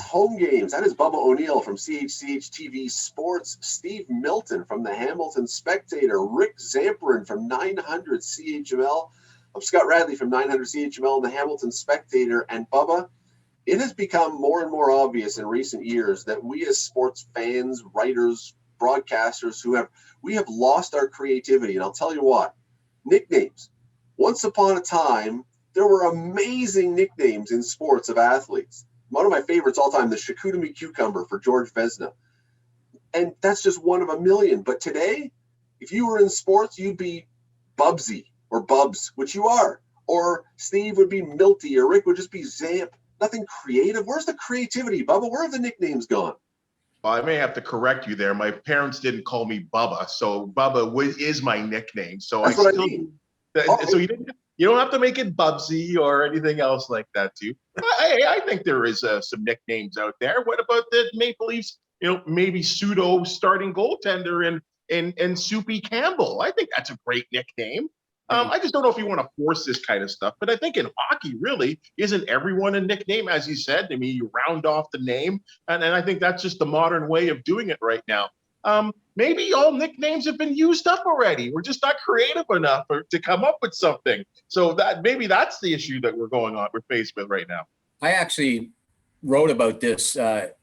Home Games. That is Bubba O'Neill from CHCH TV Sports. Steve Milton from the Hamilton Spectator. Rick Zamperin from 900 CHML. Scott Radley from 900 CHML and the Hamilton Spectator. And Bubba, it has become more and more obvious in recent years that we as sports fans, writers, broadcasters we have lost our creativity. And I'll tell you what, nicknames. Once upon a time, there were amazing nicknames in sports of athletes. One of my favorites all time, the Shakutami Cucumber for George Vesna. And that's just one of a million. But today, if you were in sports, you'd be Bubsy or Bubs, which you are. Or Steve would be Milty, or Rick would just be Zamp. Nothing creative. Where's the creativity, Bubba? Where have the nicknames gone? Well, I may have to correct you there. My parents didn't call me Bubba, so Bubba is my nickname. So That's what I mean. So you don't have to make it Bubsy or anything else like that, too. I think there is some nicknames out there. What about the Maple Leafs? Maybe pseudo starting goaltender and Soupy Campbell. I think that's a great nickname. I just don't know if you want to force this kind of stuff. But I think in hockey, really, isn't everyone a nickname, as you said? I mean, you round off the name. And I think that's just the modern way of doing it right now. Maybe all nicknames have been used up already. We're just not creative enough to come up with something. So maybe that's the issue that we're faced with right now. I actually wrote about this when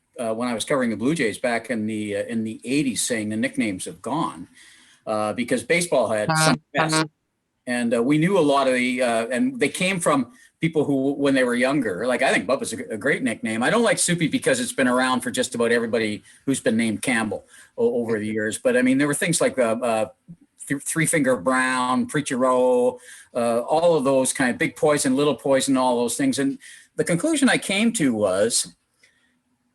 I was covering the Blue Jays back in the 80s, saying the nicknames have gone because baseball had some best. And we knew a lot of and they came from people who, when they were younger, like I think Bubba's a great nickname. I don't like Soupy because it's been around for just about everybody who's been named Campbell over the years. But I mean, there were things like Three Finger Brown, Preacher Row, all of those kind of Big Poison, Little Poison, all those things. And the conclusion I came to was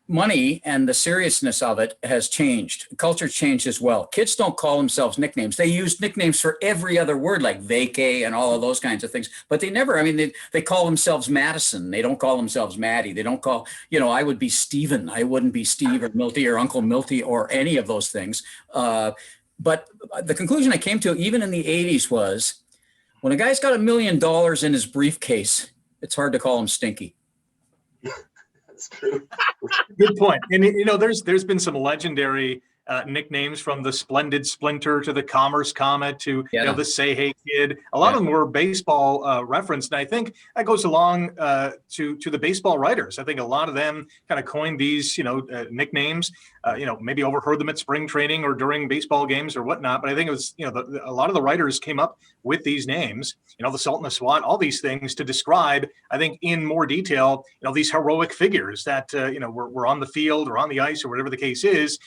money and the seriousness of it has changed. Culture's changed as well. Kids don't call themselves nicknames. They use nicknames for every other word, like vacay and all of those kinds of things. But they never, I mean, they call themselves Madison. They don't call themselves Maddie. They don't call, I would be Steven. I wouldn't be Steve or Milty or Uncle Milty or any of those things. But the conclusion I came to, even in the 80s, was when a guy's got $1 million in his briefcase, it's hard to call him Stinky. True. Good point. And there's been some legendary nicknames, from the Splendid Splinter to the Commerce Comet to the Say Hey Kid. A lot of them were baseball referenced, and I think that goes along to the baseball writers. I think a lot of them kind of coined these nicknames. Maybe overheard them at spring training or during baseball games or whatnot. But I think it was a lot of the writers came up with these names. The Sultan of SWAT, all these things to describe, I think, in more detail, these heroic figures that were on the field or on the ice or whatever the case is.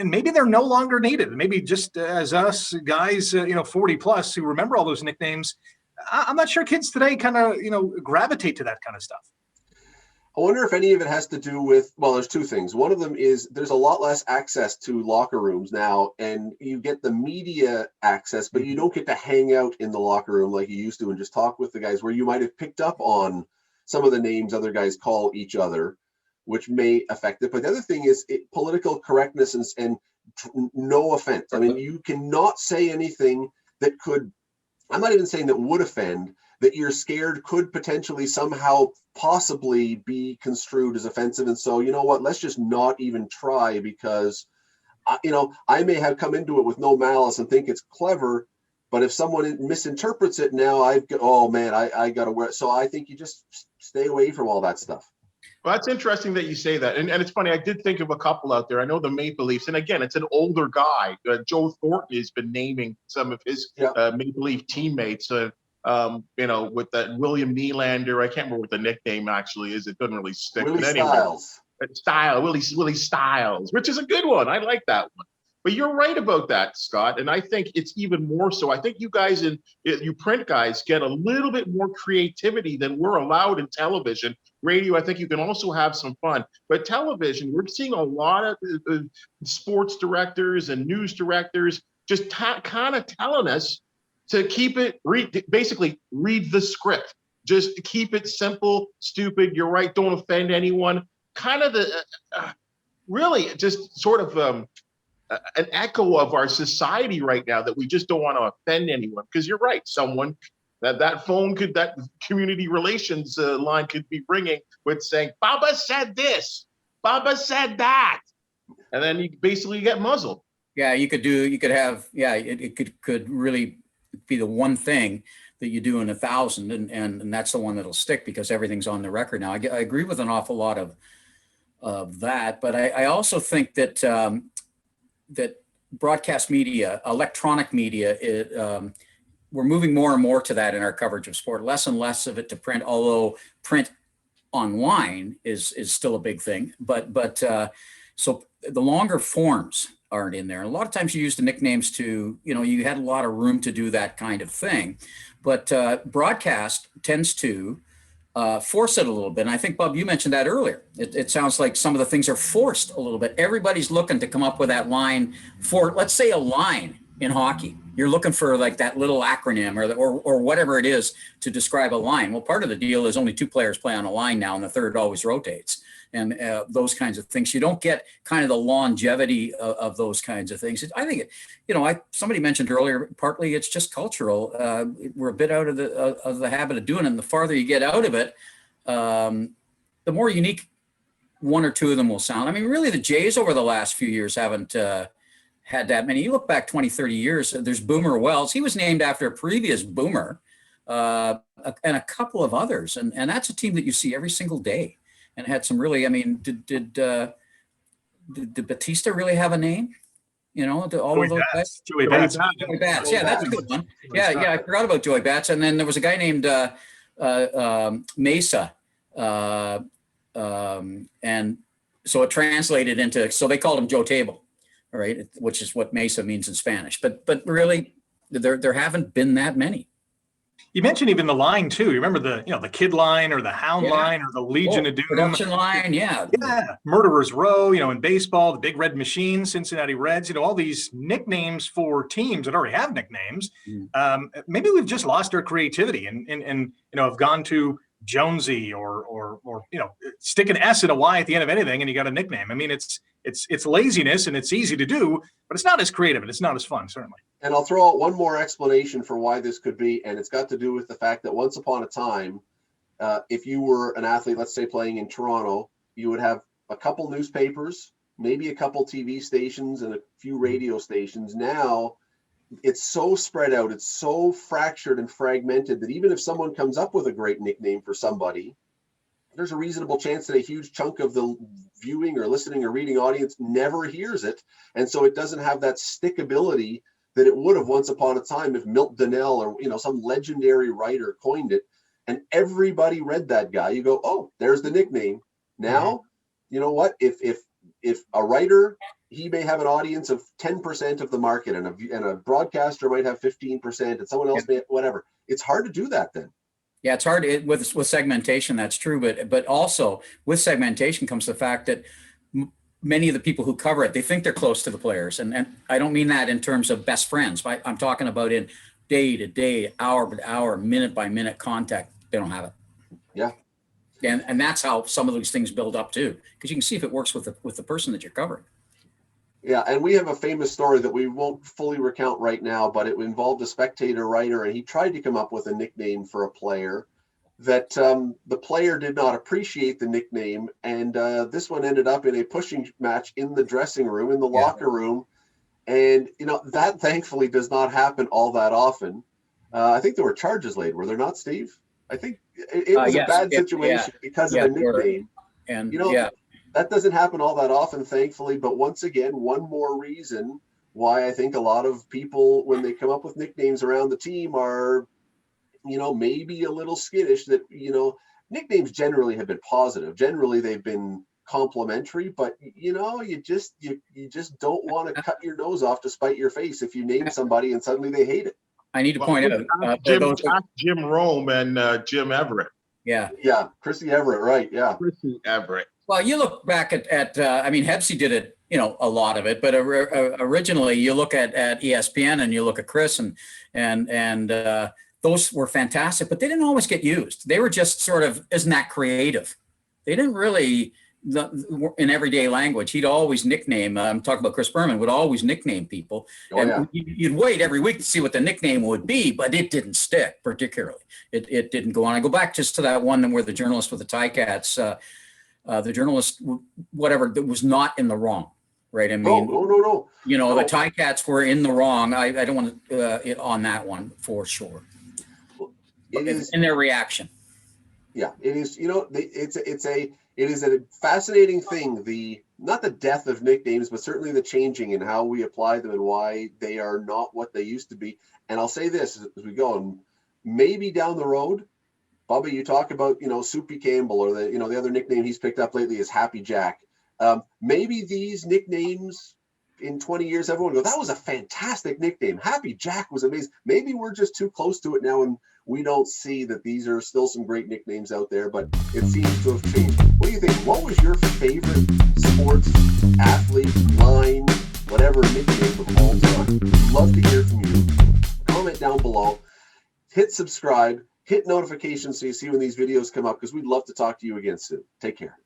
And maybe they're no longer needed. Maybe just as us guys, 40 plus who remember all those nicknames, I'm not sure kids today kind of, gravitate to that kind of stuff. I wonder if any of it has to do with, well, there's two things. One of them is there's a lot less access to locker rooms now, and you get the media access, but you don't get to hang out in the locker room like you used to and just talk with the guys, where you might have picked up on some of the names other guys call each other, which may affect it. But the other thing is political correctness and no offense. I mean, you cannot say anything that could, I'm not even saying that would offend, that you're scared could potentially somehow possibly be construed as offensive. And so, you know what, let's just not even try, because, I may have come into it with no malice and think it's clever, but if someone misinterprets it now, I got to wear it. So I think you just stay away from all that stuff. Well, that's interesting that you say that. And it's funny, I did think of a couple out there. I know the Maple Leafs, and again, it's an older guy. Joe Thornton has been naming some of his Maple Leaf teammates, with that William Nylander. I can't remember what the nickname actually is. It doesn't really stick. Willie but anyway, Willie Styles, which is a good one. I like that one. But you're right about that, Scott. And I think it's even more so. I think you guys you print guys get a little bit more creativity than we're allowed in television. Radio, I think you can also have some fun. But television, we're seeing a lot of sports directors and news directors just kind of telling us to keep it, basically read the script. Just keep it simple, stupid. You're right. Don't offend anyone. Kind of really just sort of an echo of our society right now, that we just don't want to offend anyone. Because you're right, someone that community relations line could be ringing with saying, Bubba said this, Bubba said that. And then you basically get muzzled. Yeah, it could really be the one thing that you do in 1,000, and that's the one that'll stick because everything's on the record now. I agree with an awful lot of that, but I also think that that broadcast media, electronic media, we're moving more and more to that in our coverage of sport, less and less of it to print, although print online is still a big thing. But so the longer forms aren't in there. And a lot of times you use the nicknames to, you had a lot of room to do that kind of thing. But broadcast tends to force it a little bit. And I think, Bob, you mentioned that earlier. It sounds like some of the things are forced a little bit. Everybody's looking to come up with that line for, let's say, a line in hockey. You're looking for like that little acronym or whatever it is to describe a line. Well, part of the deal is only 2 players play on a line now, and the third always rotates. And those kinds of things. You don't get kind of the longevity of those kinds of things. I think, somebody mentioned earlier, partly it's just cultural. We're a bit out of the habit of doing it. And the farther you get out of it, the more unique one or two of them will sound. I mean, really, the Jays over the last few years haven't had that many. You look back 20, 30 years, there's Boomer Wells. He was named after a previous Boomer and a couple of others. And that's a team that you see every single day. And had some really, I mean, did Batista really have a name? All of those guys? Joey Bats. Joey Bats. Yeah, that's a good one. Yeah, I forgot about Joey Bats. And then there was a guy named Mesa. And so it translated into, so they called him Joe Table, all right, which is what Mesa means in Spanish. But really, there haven't been that many. You mentioned even the line too. You remember the Kid line or the Hound line or the Legion of Doom production line, yeah. Murderers Row. In baseball, the Big Red Machine, Cincinnati Reds. All these nicknames for teams that already have nicknames. Maybe we've just lost our creativity and have gone to Jonesy or stick an S and a Y at the end of anything and you got a nickname. I mean, it's laziness and it's easy to do, but it's not as creative and it's not as fun, certainly. And I'll throw out one more explanation for why this could be, and it's got to do with the fact that once upon a time, if you were an athlete, let's say playing in Toronto, you would have a couple newspapers, maybe a couple TV stations, and a few radio stations. Now, it's so spread out, it's so fractured and fragmented that even if someone comes up with a great nickname for somebody, there's a reasonable chance that a huge chunk of the viewing or listening or reading audience never hears it. And so it doesn't have that stickability that it would have once upon a time if Milt Donnell or some legendary writer coined it and everybody read that guy. You go, oh, there's the nickname. Now, you know what? If a writer, he may have an audience of 10% of the market and a broadcaster might have 15% and someone else may have whatever. It's hard to do that then. Yeah, it's hard with segmentation. That's true, but also with segmentation comes the fact that many of the people who cover it, they think they're close to the players, and I don't mean that in terms of best friends. I'm talking about in day to day, hour by hour, minute by minute contact. They don't have it. Yeah, and that's how some of these things build up too, because you can see if it works with the person that you're covering. Yeah, and we have a famous story that we won't fully recount right now, but it involved a Spectator writer, and he tried to come up with a nickname for a player that the player did not appreciate the nickname, and this one ended up in a pushing match in the dressing room, in the locker room, and that thankfully does not happen all that often. I think there were charges laid, were there not, Steve? I think it was a bad situation because of the nickname, and that doesn't happen all that often, thankfully. But once again, one more reason why I think a lot of people, when they come up with nicknames around the team, are maybe a little skittish. That nicknames generally have been positive. Generally, they've been complimentary. But you just don't want to cut your nose off to spite your face if you name somebody and suddenly they hate it. I need to point out Jim Rome and Jim Everett. Yeah, Chrissy Everett, right? Yeah, Chrissy Everett. Well, you look back at I mean, Hepsi did it, a lot of it, but originally you look at ESPN and you look at Chris and those were fantastic, but they didn't always get used. They were just sort of, isn't that creative? They didn't really, in everyday language, he'd always nickname, I'm talking about Chris Berman, would always nickname people. You'd wait every week to see what the nickname would be, but it didn't stick particularly. It didn't go on. I go back just to that one where the journalist with the Ticats, the journalist, whatever, that was not in the wrong, right? I No, mean, no. you know, No. the Ticats were in the wrong. I don't want to on that one for sure. It is in their reaction. Yeah, it is. You know, it is a fascinating thing. Not the death of nicknames, but certainly the changing and how we apply them and why they are not what they used to be. And I'll say this as we go, and maybe down the road, Bubba, you talk about, you know, Soupy Campbell, or the other nickname he's picked up lately is Happy Jack. Maybe these nicknames in 20 years, everyone will go, that was a fantastic nickname. Happy Jack was amazing. Maybe we're just too close to it now and we don't see that these are still some great nicknames out there, but it seems to have changed. What do you think? What was your favorite sports athlete, line, whatever nickname of all time? Love to hear from you. Comment down below. Hit subscribe. Hit notifications so you see when these videos come up, because we'd love to talk to you again soon. Take care.